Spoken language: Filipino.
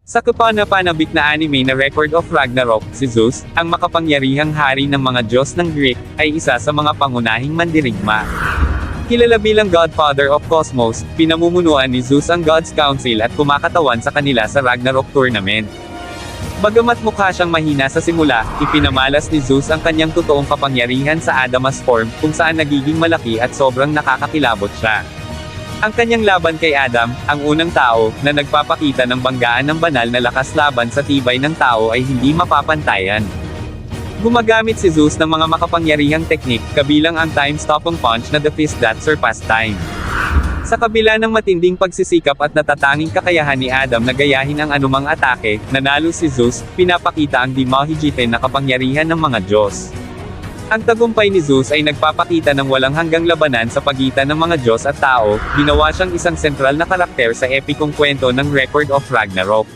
Sa kapanapanabik na anime na Record of Ragnarok, si Zeus, ang makapangyarihang hari ng mga Diyos ng Greek, ay isa sa mga pangunahing mandirigma. Kilala bilang Godfather of Cosmos, pinamumunuan ni Zeus ang God's Council at kumakatawan sa kanila sa Ragnarok Tournament. Bagamat mukha siyang mahina sa simula, ipinamalas ni Zeus ang kanyang totoong kapangyarihan sa Adamas form, kung saan nagiging malaki at sobrang nakakakilabot siya. Ang kanyang laban kay Adam, ang unang tao, na nagpapakita ng banggaan ng banal na lakas laban sa tibay ng tao ay hindi mapapantayan. Gumagamit si Zeus ng mga makapangyarihang teknik, kabilang ang time-stopping punch na The Fist That Surpassed Time. Sa kabila ng matinding pagsisikap at natatanging kakayahan ni Adam na gayahin ang anumang atake, nanalo si Zeus, pinapakita ang di mahihigitin na kapangyarihan ng mga Diyos. Ang tagumpay ni Zeus ay nagpapakita ng walang hanggang labanan sa pagitan ng mga Diyos at tao, ginawa siyang isang sentral na karakter sa epikong kwento ng Record of Ragnarok.